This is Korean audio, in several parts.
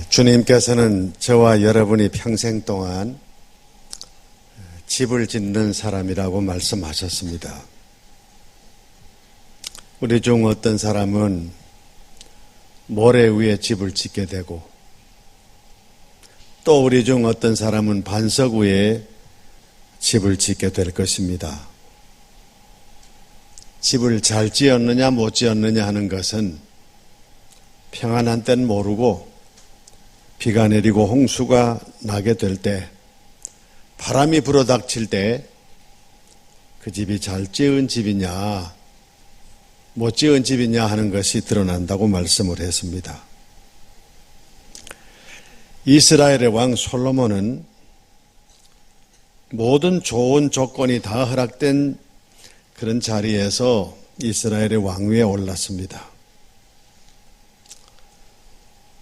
주님께서는 저와 여러분이 평생 동안 집을 짓는 사람이라고 말씀하셨습니다. 우리 중 어떤 사람은 모래 위에 집을 짓게 되고, 또 우리 중 어떤 사람은 반석 위에 집을 짓게 될 것입니다. 집을 잘 지었느냐 못 지었느냐 하는 것은 평안한 때는 모르고 비가 내리고 홍수가 나게 될 때, 바람이 불어닥칠 때 그 집이 잘 지은 집이냐 못 지은 집이냐 하는 것이 드러난다고 말씀을 했습니다. 이스라엘의 왕 솔로몬은 모든 좋은 조건이 다 허락된 그런 자리에서 이스라엘의 왕위에 올랐습니다.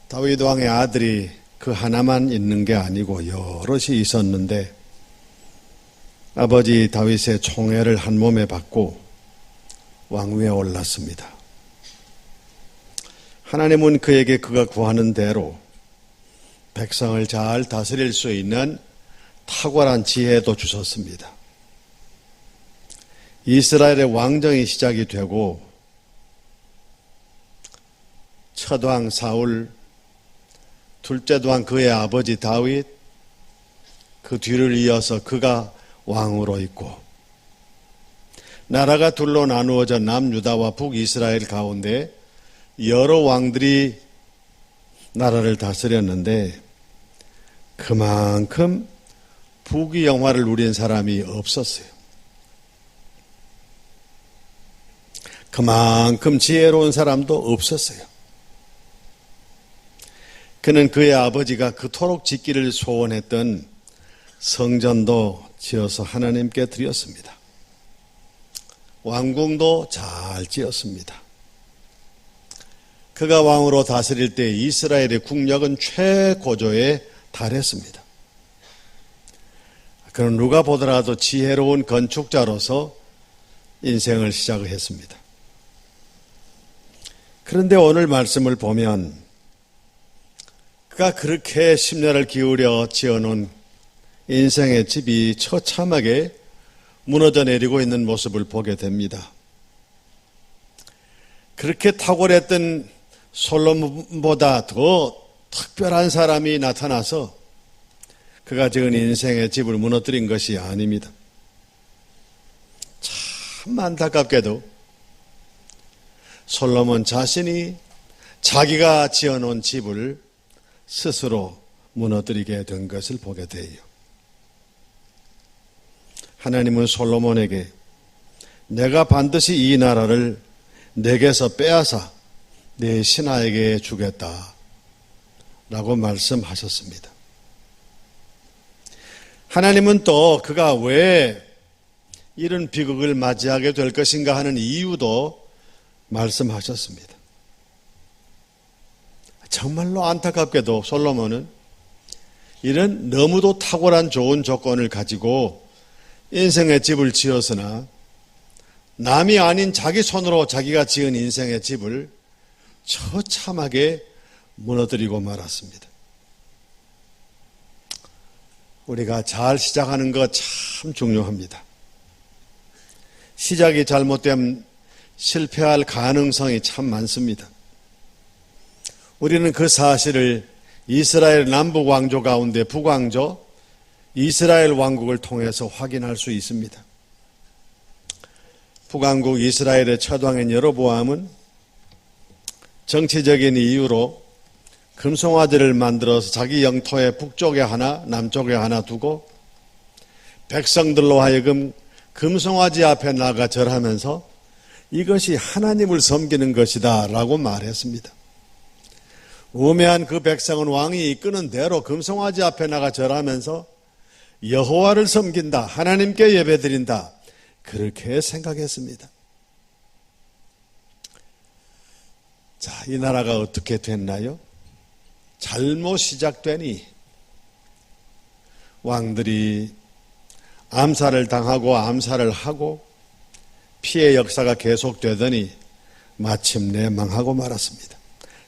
다윗 왕의 아들이 그 하나만 있는 게 아니고 여럿이 있었는데, 아버지 다윗의 총애를 한 몸에 받고 왕위에 올랐습니다. 하나님은 그에게 그가 구하는 대로 백성을 잘 다스릴 수 있는 탁월한 지혜도 주셨습니다. 이스라엘의 왕정이 시작이 되고, 첫 왕 사울, 둘째 왕 그의 아버지 다윗, 그 뒤를 이어서 그가 왕으로 있고, 나라가 둘로 나누어져 남유다와 북이스라엘 가운데 여러 왕들이 나라를 다스렸는데, 그만큼 부귀 영화를 누린 사람이 없었어요. 그만큼 지혜로운 사람도 없었어요. 그는 그의 아버지가 그토록 짓기를 소원했던 성전도 지어서 하나님께 드렸습니다. 왕궁도 잘 지었습니다. 그가 왕으로 다스릴 때 이스라엘의 국력은 최고조에 달했습니다. 그는 누가 보더라도 지혜로운 건축자로서 인생을 시작을 했습니다. 그런데 오늘 말씀을 보면 그가 그렇게 심려를 기울여 지어놓은 인생의 집이 처참하게 무너져 내리고 있는 모습을 보게 됩니다. 그렇게 탁월했던 솔로몬보다 더 특별한 사람이 나타나서 그가 지은 인생의 집을 무너뜨린 것이 아닙니다. 참 안타깝게도 솔로몬 자신이 자기가 지어놓은 집을 스스로 무너뜨리게 된 것을 보게 돼요. 하나님은 솔로몬에게 내가 반드시 이 나라를 내게서 빼앗아 내 신하에게 주겠다 라고 말씀하셨습니다. 하나님은 또 그가 왜 이런 비극을 맞이하게 될 것인가 하는 이유도 말씀하셨습니다. 정말로 안타깝게도 솔로몬은 이런 너무도 탁월한 좋은 조건을 가지고 인생의 집을 지었으나 남이 아닌 자기 손으로 자기가 지은 인생의 집을 처참하게 무너뜨리고 말았습니다. 우리가 잘 시작하는 것 참 중요합니다. 시작이 잘못되면 실패할 가능성이 참 많습니다. 우리는 그 사실을 이스라엘 남북 왕조 가운데 북왕조 이스라엘 왕국을 통해서 확인할 수 있습니다. 북왕국 이스라엘의 첫 왕인 여로보암은 정치적인 이유로 금송아지를 만들어서 자기 영토의 북쪽에 하나 남쪽에 하나 두고 백성들로 하여금 금송아지 앞에 나가 절하면서 이것이 하나님을 섬기는 것이다 라고 말했습니다. 우매한 그 백성은 왕이 이끄는 대로 금송아지 앞에 나가 절하면서 여호와를 섬긴다, 하나님께 예배드린다, 그렇게 생각했습니다. 자, 이 나라가 어떻게 됐나요? 잘못 시작되니 왕들이 암살을 당하고 암살을 하고 피해 역사가 계속되더니 마침내 망하고 말았습니다.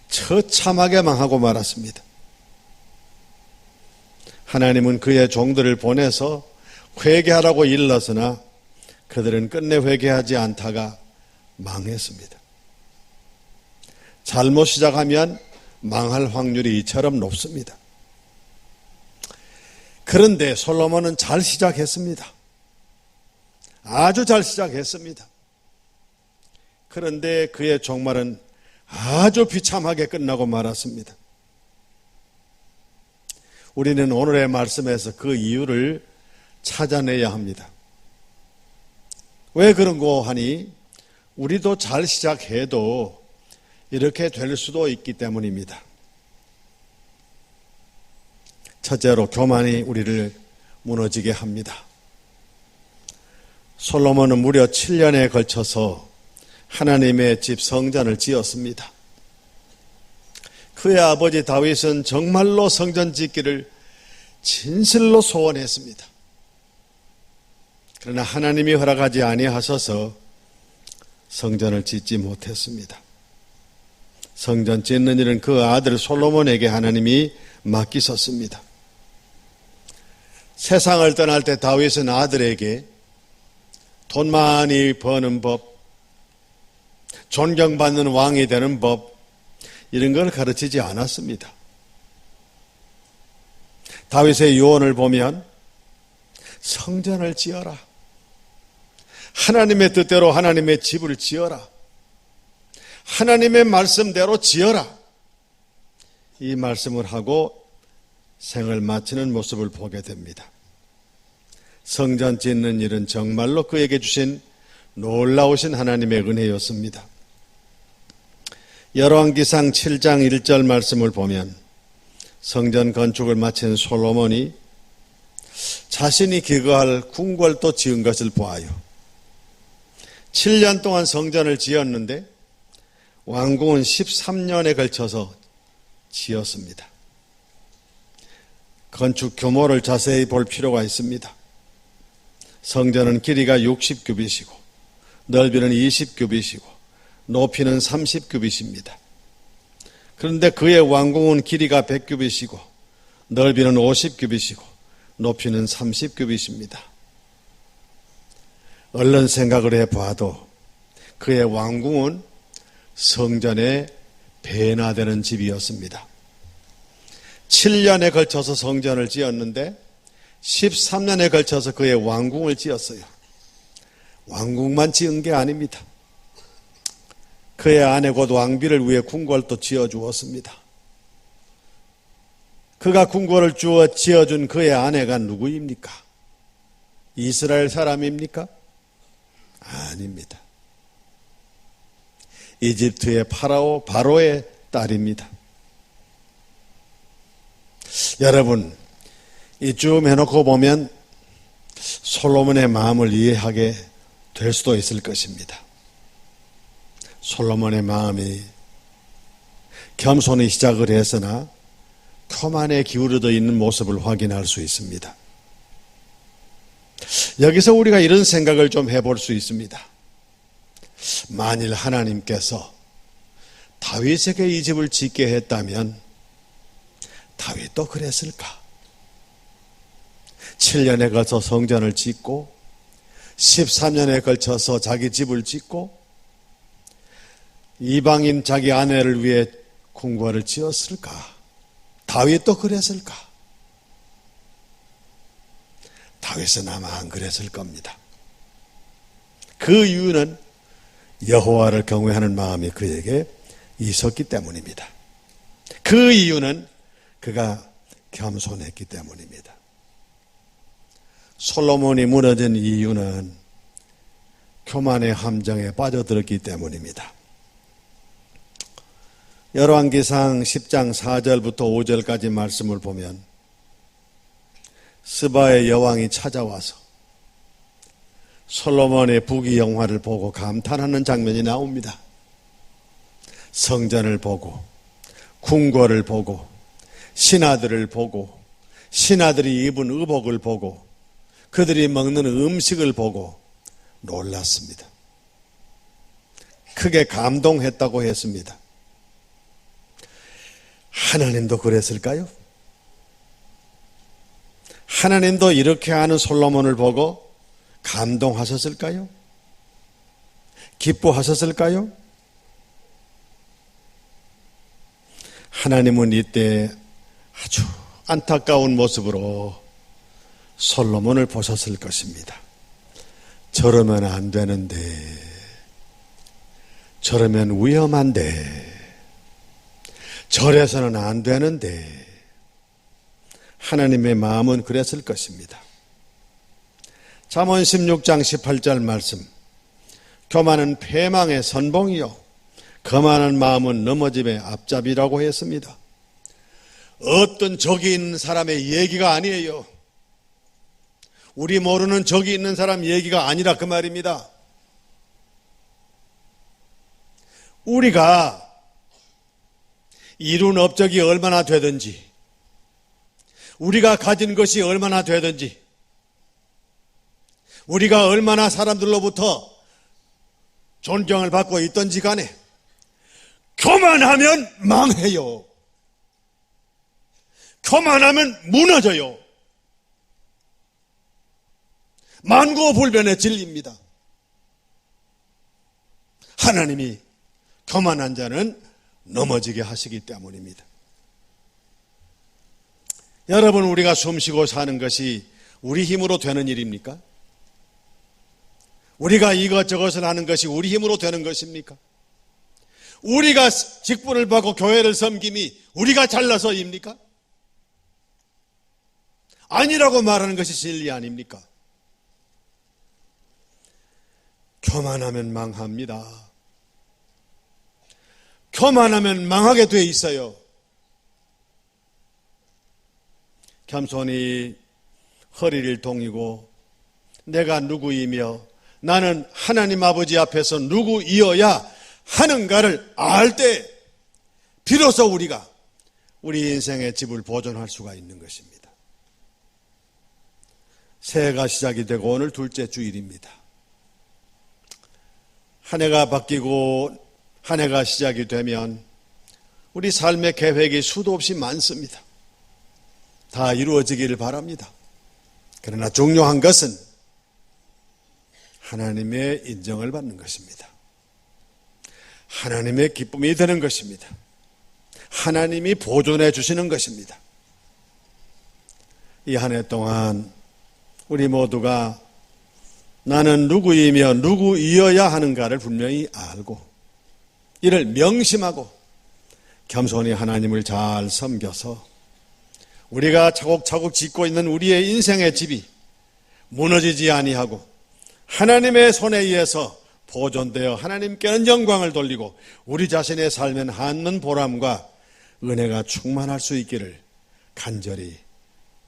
처참하게 망하고 말았습니다. 하나님은 그의 종들을 보내서 회개하라고 일렀으나 그들은 끝내 회개하지 않다가 망했습니다. 잘못 시작하면 망할 확률이 이처럼 높습니다. 그런데 솔로몬은 잘 시작했습니다. 아주 잘 시작했습니다. 그런데 그의 종말은 아주 비참하게 끝나고 말았습니다. 우리는 오늘의 말씀에서 그 이유를 찾아내야 합니다. 왜 그런고 하니 우리도 잘 시작해도 이렇게 될 수도 있기 때문입니다. 첫째로 교만이 우리를 무너지게 합니다. 솔로몬은 무려 7년에 걸쳐서 하나님의 집 성전을 지었습니다. 그의 아버지 다윗은 정말로 성전 짓기를 진실로 소원했습니다. 그러나 하나님이 허락하지 아니하셔서 성전을 짓지 못했습니다. 성전 짓는 일은 그 아들 솔로몬에게 하나님이 맡기셨습니다. 세상을 떠날 때 다윗은 아들에게 돈 많이 버는 법, 존경받는 왕이 되는 법, 이런 걸 가르치지 않았습니다. 다윗의 유언을 보면 성전을 지어라. 하나님의 뜻대로 하나님의 집을 지어라. 하나님의 말씀대로 지어라. 이 말씀을 하고 생을 마치는 모습을 보게 됩니다. 성전 짓는 일은 정말로 그에게 주신 놀라우신 하나님의 은혜였습니다. 열왕기상 7장 1절 말씀을 보면 성전 건축을 마친 솔로몬이 자신이 기거할 궁궐도 지은 것을 보아요. 7년 동안 성전을 지었는데 왕궁은 13년에 걸쳐서 지었습니다. 건축 규모를 자세히 볼 필요가 있습니다. 성전은 길이가 60규빗이고 넓이는 20규빗이고 높이는 30규빗입니다. 그런데 그의 왕궁은 길이가 100규빗이고 넓이는 50규빗이고 높이는 30규빗입니다. 얼른 생각을 해봐도 그의 왕궁은 성전에 배나 되는 집이었습니다. 7년에 걸쳐서 성전을 지었는데 13년에 걸쳐서 그의 왕궁을 지었어요. 왕궁만 지은 게 아닙니다. 그의 아내 곧 왕비를 위해 궁궐도 지어주었습니다. 그가 궁궐을 지어준 그의 아내가 누구입니까? 이스라엘 사람입니까? 아닙니다. 이집트의 바로의 딸입니다. 여러분, 이쯤 해놓고 보면 솔로몬의 마음을 이해하게 될 수도 있을 것입니다. 솔로몬의 마음이 겸손히 시작을 했으나 교만에 기울어져 있는 모습을 확인할 수 있습니다. 여기서 우리가 이런 생각을 좀 해볼 수 있습니다. 만일 하나님께서 다윗에게 이 집을 짓게 했다면 다윗도 그랬을까? 7년에 걸쳐 성전을 짓고 13년에 걸쳐서 자기 집을 짓고 이방인 자기 아내를 위해 궁궐을 지었을까? 다윗도 그랬을까? 다윗은 아마 안 그랬을 겁니다. 그 이유는 여호와를 경외하는 마음이 그에게 있었기 때문입니다. 그 이유는 그가 겸손했기 때문입니다. 솔로몬이 무너진 이유는 교만의 함정에 빠져들었기 때문입니다. 열왕기상 10장 4절부터 5절까지 말씀을 보면 스바의 여왕이 찾아와서 솔로몬의 부귀영화를 보고 감탄하는 장면이 나옵니다. 성전을 보고 궁궐을 보고 신하들을 보고 신하들이 입은 의복을 보고 그들이 먹는 음식을 보고 놀랐습니다. 크게 감동했다고 했습니다. 하나님도 그랬을까요? 하나님도 이렇게 하는 솔로몬을 보고 감동하셨을까요? 기뻐하셨을까요? 하나님은 이때 아주 안타까운 모습으로 솔로몬을 보셨을 것입니다. 저러면 안 되는데, 저러면 위험한데, 저래서는 안 되는데, 하나님의 마음은 그랬을 것입니다. 잠언 16장 18절 말씀, 교만은 패망의 선봉이요 거만한 마음은 넘어짐의 앞잡이라고 했습니다. 어떤 적이 있는 사람의 얘기가 아니에요. 우리 모르는 적이 있는 사람 얘기가 아니라 그 말입니다. 우리가 이룬 업적이 얼마나 되든지, 우리가 가진 것이 얼마나 되든지, 우리가 얼마나 사람들로부터 존경을 받고 있든지 간에 교만하면 망해요. 교만하면 무너져요. 만고불변의 진리입니다. 하나님이 교만한 자는 넘어지게 하시기 때문입니다. 여러분, 우리가 숨쉬고 사는 것이 우리 힘으로 되는 일입니까? 우리가 이것저것을 하는 것이 우리 힘으로 되는 것입니까? 우리가 직분을 받고 교회를 섬김이 우리가 잘나서입니까? 아니라고 말하는 것이 진리 아닙니까? 교만하면 망합니다. 교만하면 망하게 돼 있어요. 겸손히 허리를 동이고 내가 누구이며 나는 하나님 아버지 앞에서 누구이어야 하는가를 알 때 비로소 우리가 우리 인생의 집을 보존할 수가 있는 것입니다. 새해가 시작이 되고 오늘 둘째 주일입니다. 한 해가 바뀌고 한 해가 시작이 되면 우리 삶의 계획이 수도 없이 많습니다. 다 이루어지기를 바랍니다. 그러나 중요한 것은 하나님의 인정을 받는 것입니다. 하나님의 기쁨이 되는 것입니다. 하나님이 보존해 주시는 것입니다. 이 한 해 동안 우리 모두가 나는 누구이며 누구이어야 하는가를 분명히 알고 이를 명심하고 겸손히 하나님을 잘 섬겨서 우리가 차곡차곡 짓고 있는 우리의 인생의 집이 무너지지 아니하고 하나님의 손에 의해서 보존되어 하나님께는 영광을 돌리고 우리 자신의 삶엔 한는 보람과 은혜가 충만할 수 있기를 간절히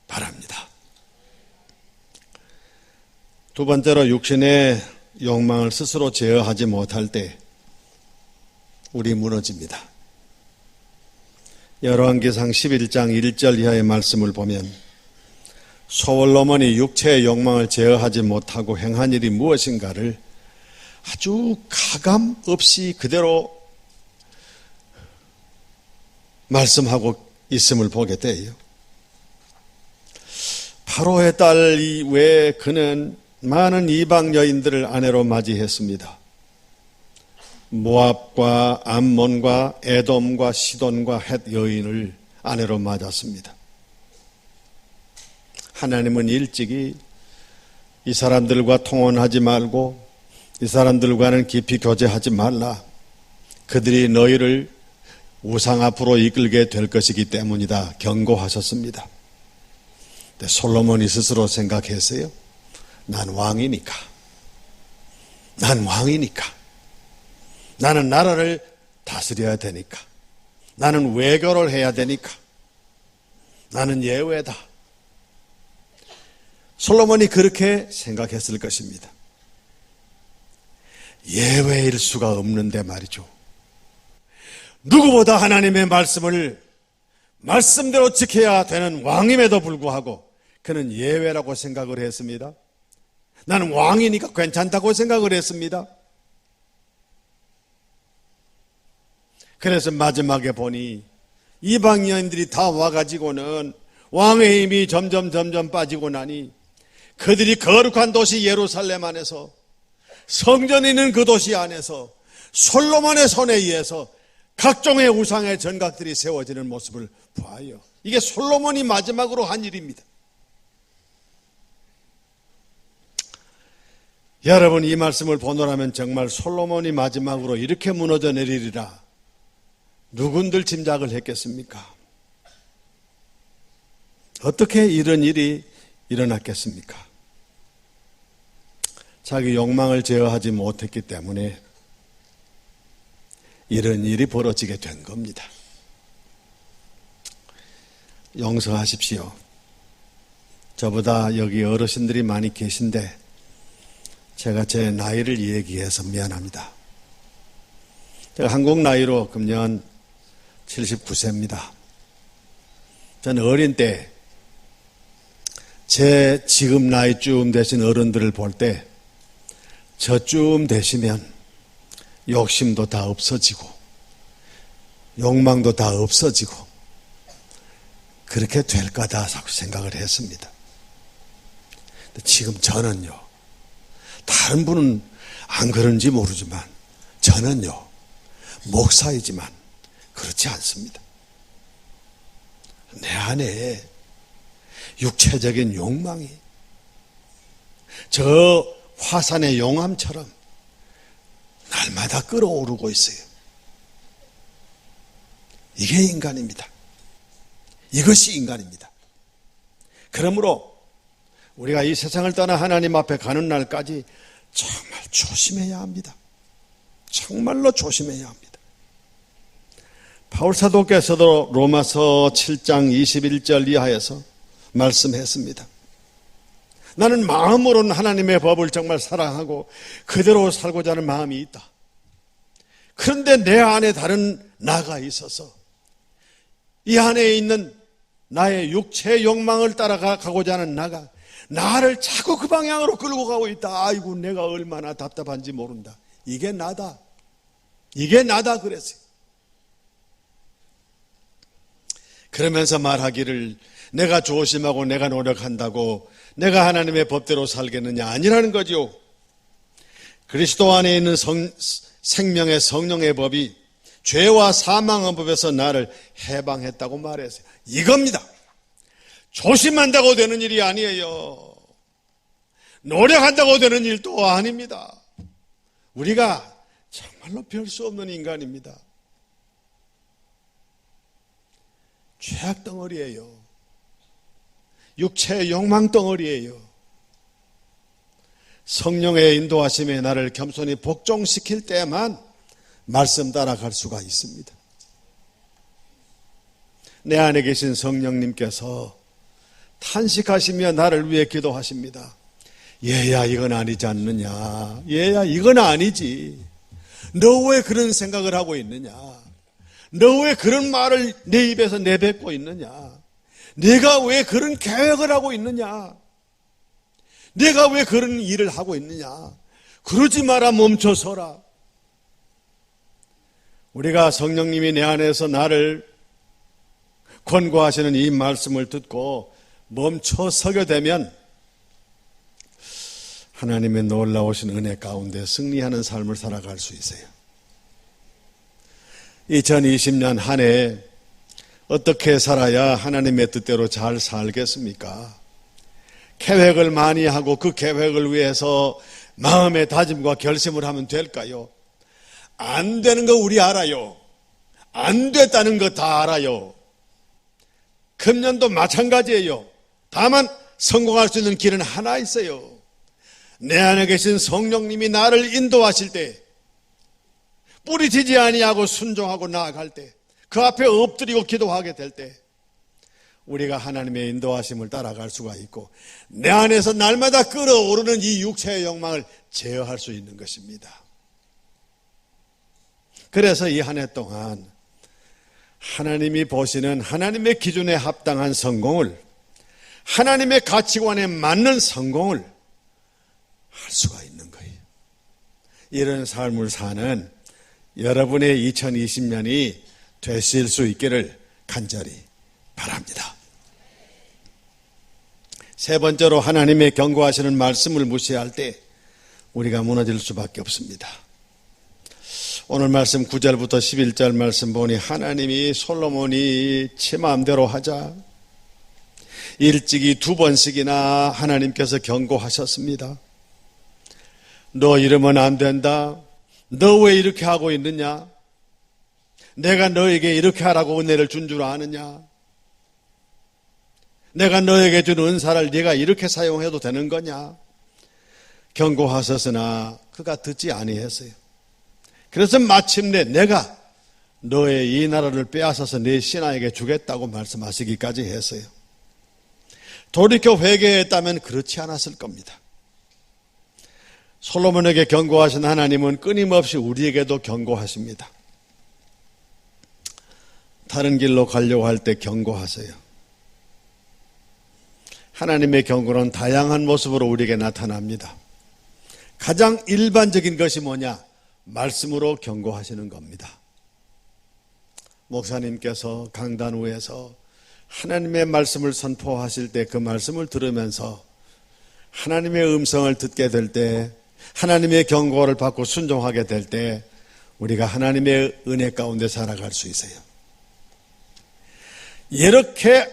바랍니다. 두 번째로 육신의 욕망을 스스로 제어하지 못할 때 우리 무너집니다. 열왕기상 11장 1절 이하의 말씀을 보면 솔로몬이 육체의 욕망을 제어하지 못하고 행한 일이 무엇인가를 아주 가감 없이 그대로 말씀하고 있음을 보게 돼요. 바로의 딸 외에 그는 많은 이방 여인들을 아내로 맞이했습니다. 모압과 암몬과 에돔과 시돈과 헷 여인을 아내로 맞았습니다. 하나님은 일찍이 이 사람들과 통혼하지 말고 이 사람들과는 깊이 교제하지 말라. 그들이 너희를 우상 앞으로 이끌게 될 것이기 때문이다. 경고하셨습니다. 근데 솔로몬이 스스로 생각했어요. 난 왕이니까. 난 왕이니까. 나는 나라를 다스려야 되니까. 나는 외교를 해야 되니까. 나는 예외다. 솔로몬이 그렇게 생각했을 것입니다. 예외일 수가 없는데 말이죠. 누구보다 하나님의 말씀을 말씀대로 지켜야 되는 왕임에도 불구하고 그는 예외라고 생각을 했습니다. 나는 왕이니까 괜찮다고 생각을 했습니다. 그래서 마지막에 보니 이방 여인들이 다 와가지고는 왕의 힘이 점점 빠지고 나니 그들이 거룩한 도시 예루살렘 안에서, 성전이 있는 그 도시 안에서 솔로몬의 손에 의해서 각종의 우상의 전각들이 세워지는 모습을 보아요. 이게 솔로몬이 마지막으로 한 일입니다. 여러분, 이 말씀을 보노라면 정말 솔로몬이 마지막으로 이렇게 무너져 내리리라 누군들 짐작을 했겠습니까? 어떻게 이런 일이 일어났겠습니까? 자기 욕망을 제어하지 못했기 때문에 이런 일이 벌어지게 된 겁니다. 용서하십시오. 저보다 여기 어르신들이 많이 계신데 제가 제 나이를 얘기해서 미안합니다. 제가 한국 나이로 금년 79세입니다. 저는 어린 때 제 지금 나이쯤 되신 어른들을 볼 때 저쯤 되시면 욕심도 다 없어지고 욕망도 다 없어지고 그렇게 될 거다 생각을 했습니다. 근데 지금 저는요, 다른 분은 안 그런지 모르지만 저는요, 목사이지만 그렇지 않습니다. 내 안에 육체적인 욕망이 저 화산의 용암처럼 날마다 끓어오르고 있어요. 이게 인간입니다. 이것이 인간입니다. 그러므로 우리가 이 세상을 떠나 하나님 앞에 가는 날까지 정말 조심해야 합니다. 정말로 조심해야 합니다. 바울 사도께서도 로마서 7장 21절 이하에서 말씀했습니다. 나는 마음으로는 하나님의 법을 정말 사랑하고 그대로 살고자 하는 마음이 있다. 그런데 내 안에 다른 나가 있어서 이 안에 있는 나의 육체의 욕망을 따라가고자 하는 나가 나를 자꾸 그 방향으로 끌고 가고 있다. 아이고, 내가 얼마나 답답한지 모른다. 이게 나다. 이게 나다 그랬어요. 그러면서 말하기를 내가 조심하고 내가 노력한다고 내가 하나님의 법대로 살겠느냐, 아니라는 거죠. 그리스도 안에 있는 생명의 성령의 법이 죄와 사망의 법에서 나를 해방했다고 말했어요. 이겁니다. 조심한다고 되는 일이 아니에요. 노력한다고 되는 일도 아닙니다. 우리가 정말로 별 수 없는 인간입니다. 죄악 덩어리예요. 육체의 욕망 덩어리예요. 성령의 인도하심에 나를 겸손히 복종시킬 때만 말씀 따라갈 수가 있습니다. 내 안에 계신 성령님께서 탄식하시며 나를 위해 기도하십니다. 얘야, 이건 아니지 않느냐. 얘야, 이건 아니지. 너 왜 그런 생각을 하고 있느냐. 너 왜 그런 말을 내 입에서 내뱉고 있느냐. 내가 왜 그런 계획을 하고 있느냐. 내가 왜 그런 일을 하고 있느냐. 그러지 마라, 멈춰서라. 우리가 성령님이 내 안에서 나를 권고하시는 이 말씀을 듣고 멈춰서게 되면 하나님의 놀라우신 은혜 가운데 승리하는 삶을 살아갈 수 있어요. 2020년 한 해 어떻게 살아야 하나님의 뜻대로 잘 살겠습니까? 계획을 많이 하고 그 계획을 위해서 마음의 다짐과 결심을 하면 될까요? 안 되는 거 우리 알아요. 안 됐다는 거 다 알아요. 금년도 마찬가지예요. 다만 성공할 수 있는 길은 하나 있어요. 내 안에 계신 성령님이 나를 인도하실 때, 뿌리치지 아니하고 순종하고 나아갈 때, 그 앞에 엎드리고 기도하게 될 때 우리가 하나님의 인도하심을 따라갈 수가 있고 내 안에서 날마다 끓어오르는 이 육체의 욕망을 제어할 수 있는 것입니다. 그래서 이 한 해 동안 하나님이 보시는 하나님의 기준에 합당한 성공을, 하나님의 가치관에 맞는 성공을 할 수가 있는 거예요. 이런 삶을 사는 여러분의 2020년이 되실 수 있기를 간절히 바랍니다. 세 번째로 하나님의 경고하시는 말씀을 무시할 때 우리가 무너질 수밖에 없습니다. 오늘 말씀 9절부터 11절 말씀 보니 하나님이 솔로몬이 제 마음대로 하자 일찍이 2번씩이나 하나님께서 경고하셨습니다. 너 이러면 안 된다. 너 왜 이렇게 하고 있느냐? 내가 너에게 이렇게 하라고 은혜를 준 줄 아느냐? 내가 너에게 준 은사를 네가 이렇게 사용해도 되는 거냐? 경고하셨으나 그가 듣지 아니했어요. 그래서 마침내 내가 너의 이 나라를 빼앗아서 네 신하에게 주겠다고 말씀하시기까지 했어요. 돌이켜 회개했다면 그렇지 않았을 겁니다. 솔로몬에게 경고하신 하나님은 끊임없이 우리에게도 경고하십니다. 다른 길로 가려고 할 때 경고하세요. 하나님의 경고는 다양한 모습으로 우리에게 나타납니다. 가장 일반적인 것이 뭐냐? 말씀으로 경고하시는 겁니다. 목사님께서 강단 위에서 하나님의 말씀을 선포하실 때 그 말씀을 들으면서 하나님의 음성을 듣게 될 때, 하나님의 경고를 받고 순종하게 될 때 우리가 하나님의 은혜 가운데 살아갈 수 있어요. 이렇게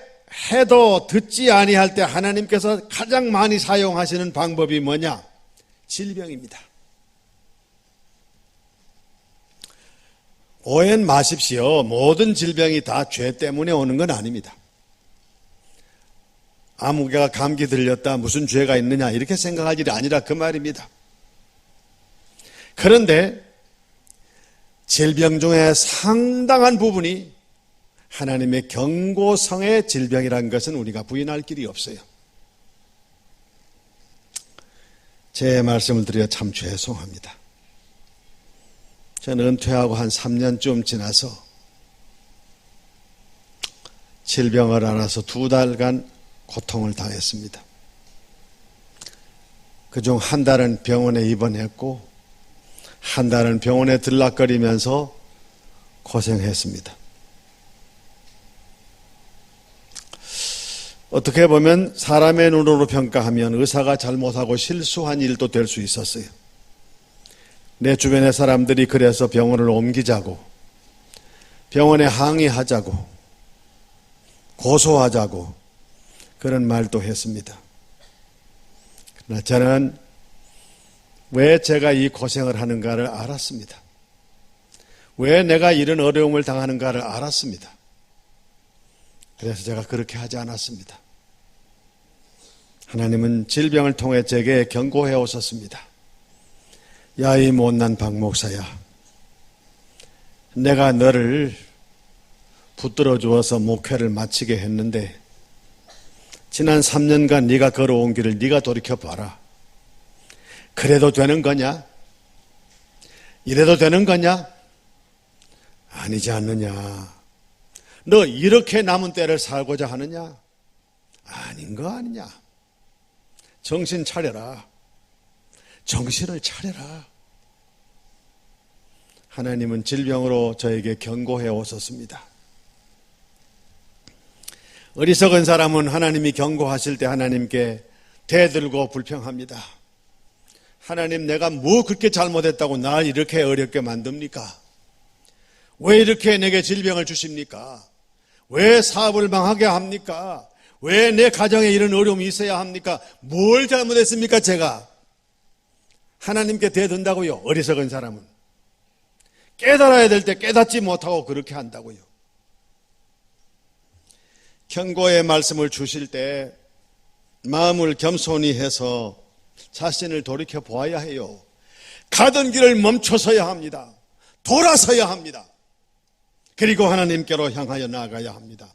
해도 듣지 아니할 때 하나님께서 가장 많이 사용하시는 방법이 뭐냐? 질병입니다. 오해 마십시오. 모든 질병이 다 죄 때문에 오는 건 아닙니다. 아무개가 감기 들렸다 무슨 죄가 있느냐 이렇게 생각할 일이 아니라 그 말입니다. 그런데 질병 중에 상당한 부분이 하나님의 경고성의 질병이라는 것은 우리가 부인할 길이 없어요. 제 말씀을 드려 참 죄송합니다. 저는 은퇴하고 한 3년쯤 지나서 질병을 앓아서 2달간 고통을 당했습니다. 그중 한 달은 병원에 입원했고 한 달은 병원에 들락거리면서 고생했습니다. 어떻게 보면 사람의 눈으로 평가하면 의사가 잘못하고 실수한 일도 될 수 있었어요. 내 주변의 사람들이 그래서 병원을 옮기자고, 병원에 항의하자고, 고소하자고 그런 말도 했습니다. 그러나 저는 왜 제가 이 고생을 하는가를 알았습니다. 왜 내가 이런 어려움을 당하는가를 알았습니다. 그래서 제가 그렇게 하지 않았습니다. 하나님은 질병을 통해 제게 경고해 오셨습니다. 야, 이 못난 박 목사야, 내가 너를 붙들어 주어서 목회를 마치게 했는데 지난 3년간 네가 걸어온 길을 네가 돌이켜봐라. 그래도 되는 거냐? 이래도 되는 거냐? 아니지 않느냐? 너 이렇게 남은 때를 살고자 하느냐? 아닌 거 아니냐? 정신 차려라. 정신을 차려라. 하나님은 질병으로 저에게 경고해 오셨습니다. 어리석은 사람은 하나님이 경고하실 때 하나님께 대들고 불평합니다. 하나님, 내가 뭐 그렇게 잘못했다고 날 이렇게 어렵게 만듭니까? 왜 이렇게 내게 질병을 주십니까? 왜 사업을 망하게 합니까? 왜 내 가정에 이런 어려움이 있어야 합니까? 뭘 잘못했습니까, 제가? 하나님께 대든다고요, 어리석은 사람은. 깨달아야 될 때 깨닫지 못하고 그렇게 한다고요. 경고의 말씀을 주실 때 마음을 겸손히 해서 자신을 돌이켜 보아야 해요. 가던 길을 멈춰서야 합니다. 돌아서야 합니다. 그리고 하나님께로 향하여 나아가야 합니다.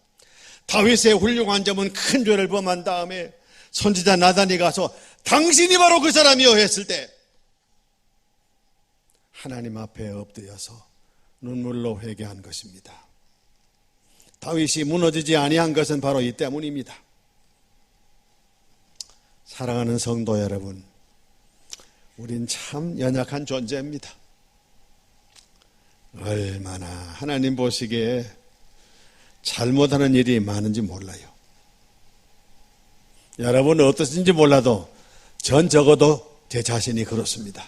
다윗의 훌륭한 점은 큰 죄를 범한 다음에 선지자 나단이 가서 당신이 바로 그 사람이요 했을 때 하나님 앞에 엎드려서 눈물로 회개한 것입니다. 다윗이 무너지지 아니한 것은 바로 이 때문입니다. 사랑하는 성도 여러분, 우린 참 연약한 존재입니다. 얼마나 하나님 보시기에 잘못하는 일이 많은지 몰라요. 여러분은 어떠신지 몰라도 전 적어도 제 자신이 그렇습니다.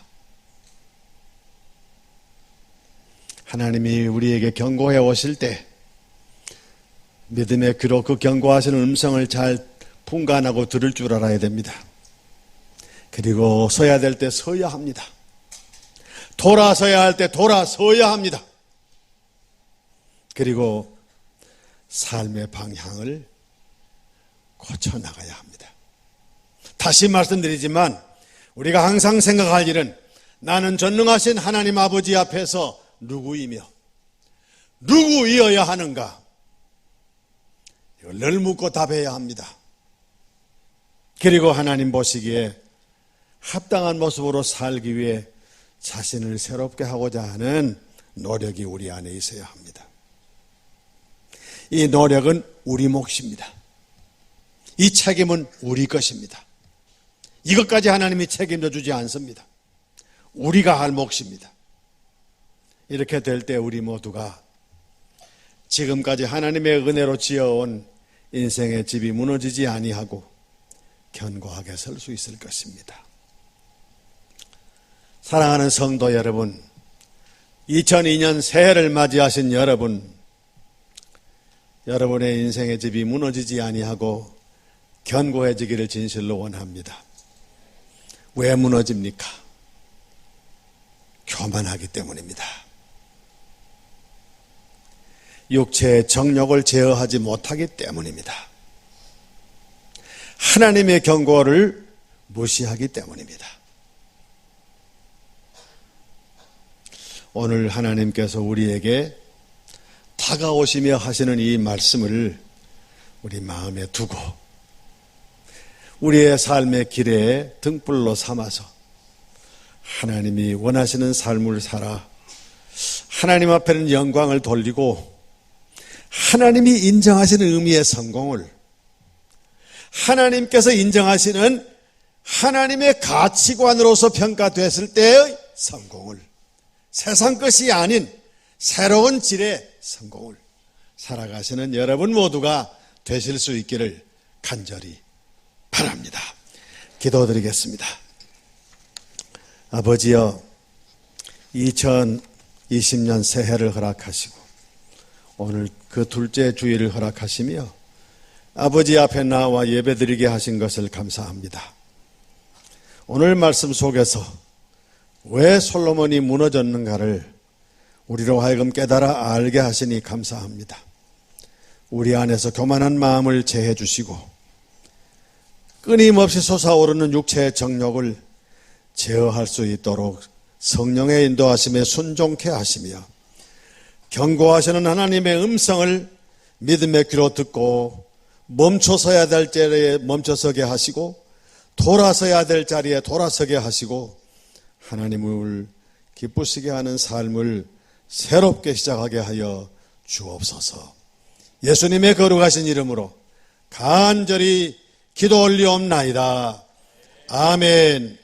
하나님이 우리에게 경고해 오실 때 믿음의 귀로 그 경고하시는 음성을 잘 분간하고 들을 줄 알아야 됩니다. 그리고 서야 될 때 서야 합니다. 돌아서야 할 때 돌아서야 합니다. 그리고 삶의 방향을 고쳐나가야 합니다. 다시 말씀드리지만 우리가 항상 생각할 일은 나는 전능하신 하나님 아버지 앞에서 누구이며 누구이어야 하는가? 이걸 늘 묻고 답해야 합니다. 그리고 하나님 보시기에 합당한 모습으로 살기 위해 자신을 새롭게 하고자 하는 노력이 우리 안에 있어야 합니다. 이 노력은 우리 몫입니다. 이 책임은 우리 것입니다. 이것까지 하나님이 책임져 주지 않습니다. 우리가 할 몫입니다. 이렇게 될 때 우리 모두가 지금까지 하나님의 은혜로 지어온 인생의 집이 무너지지 아니하고 견고하게 설 수 있을 것입니다. 사랑하는 성도 여러분, 2002년 새해를 맞이하신 여러분, 여러분의 인생의 집이 무너지지 아니하고 견고해지기를 진실로 원합니다. 왜 무너집니까? 교만하기 때문입니다. 육체의 정욕을 제어하지 못하기 때문입니다. 하나님의 경고를 무시하기 때문입니다. 오늘 하나님께서 우리에게 다가오시며 하시는 이 말씀을 우리 마음에 두고 우리의 삶의 길에 등불로 삼아서 하나님이 원하시는 삶을 살아 하나님 앞에는 영광을 돌리고 하나님이 인정하시는 의미의 성공을, 하나님께서 인정하시는 하나님의 가치관으로서 평가됐을 때의 성공을, 세상 것이 아닌 새로운 질의 성공을 살아가시는 여러분 모두가 되실 수 있기를 간절히 바랍니다. 기도드리겠습니다. 아버지여, 2020년 새해를 허락하시고 오늘 그 둘째 주일을 허락하시며 아버지 앞에 나와 예배드리게 하신 것을 감사합니다. 오늘 말씀 속에서 왜 솔로몬이 무너졌는가를 우리로 하여금 깨달아 알게 하시니 감사합니다. 우리 안에서 교만한 마음을 제해 주시고 끊임없이 솟아오르는 육체의 정욕을 제어할 수 있도록 성령의 인도하심에 순종케 하시며 경고하시는 하나님의 음성을 믿음의 귀로 듣고 멈춰서야 될 자리에 멈춰서게 하시고 돌아서야 될 자리에 돌아서게 하시고 하나님을 기쁘시게 하는 삶을 새롭게 시작하게 하여 주옵소서. 예수님의 거룩하신 이름으로 간절히 기도 올리옵나이다. 아멘.